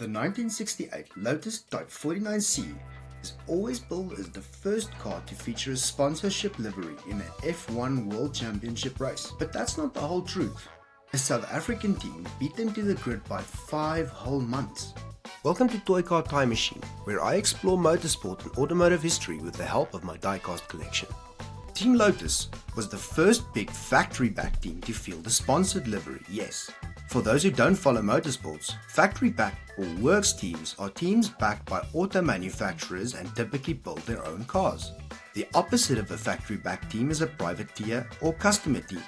The 1968 Lotus Type 49C is always billed as the first car to feature a sponsorship livery in an F1 World Championship race. But that's not the whole truth. A South African team beat them to the grid by 5 whole months. Welcome to Toy Car Time Machine, where I explore motorsport and automotive history with the help of my diecast collection. Team Lotus was the first big factory-backed team to field a sponsored livery, yes. For those who don't follow motorsports, factory-backed or works teams are teams backed by auto manufacturers and typically build their own cars. The opposite of a factory-backed team is a privateer or customer team,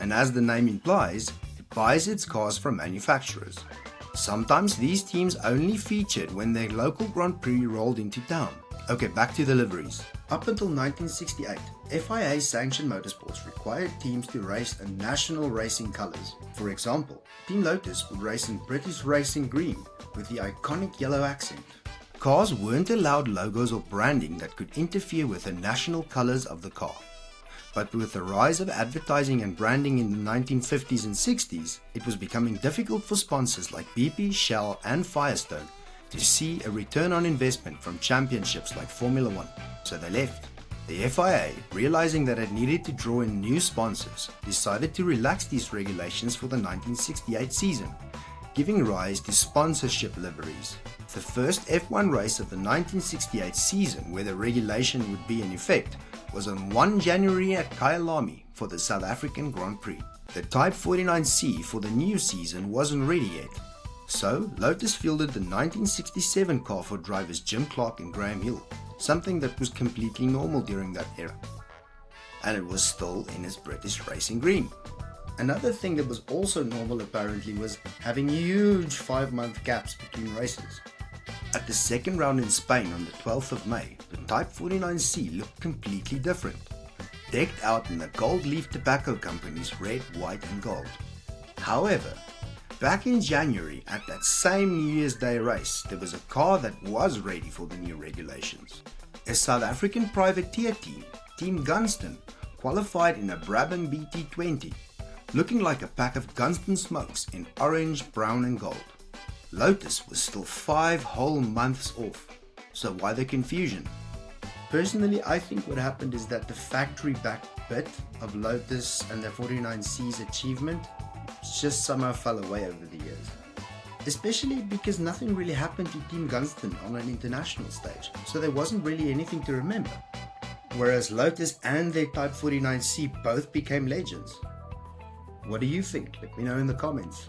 and as the name implies, it buys its cars from manufacturers. Sometimes these teams only featured when their local Grand Prix rolled into town. Okay, back to the liveries. Up until 1968, FIA-sanctioned motorsports required teams to race in national racing colours. For example, Team Lotus would race in British racing green with the iconic yellow accent. Cars weren't allowed logos or branding that could interfere with the national colours of the car. But with the rise of advertising and branding in the 1950s and 60s, it was becoming difficult for sponsors like BP, Shell and Firestone to see a return on investment from championships like Formula 1. So they left. The FIA, realizing that it needed to draw in new sponsors, decided to relax these regulations for the 1968 season, giving rise to sponsorship liveries. The first F1 race of the 1968 season where the regulation would be in effect was on 1 January at Kyalami for the South African Grand Prix. The Type 49C for the new season wasn't ready yet, so Lotus fielded the 1967 car for drivers Jim Clark and Graham Hill, something that was completely normal during that era. And it was still in its British racing green. Another thing that was also normal apparently was having huge 5-month gaps between races. At the second round in Spain on the 12th of May, the Type 49C looked completely different, decked out in the Gold Leaf Tobacco Company's red, white and gold. However, back in January at that same New Year's Day race, there was a car that was ready for the new regulations. A South African privateer team, Team Gunston, qualified in a Brabham BT20, looking like a pack of Gunston smokes in orange, brown and gold. Lotus was still 5 whole months off, so why the confusion? Personally, I think what happened is that the factory-backed bit of Lotus and the 49C's achievement just somehow fell away over the years. Especially because nothing really happened to Team Gunston on an international stage, so there wasn't really anything to remember. Whereas Lotus and their Type 49C both became legends. What do you think? Let me know in the comments.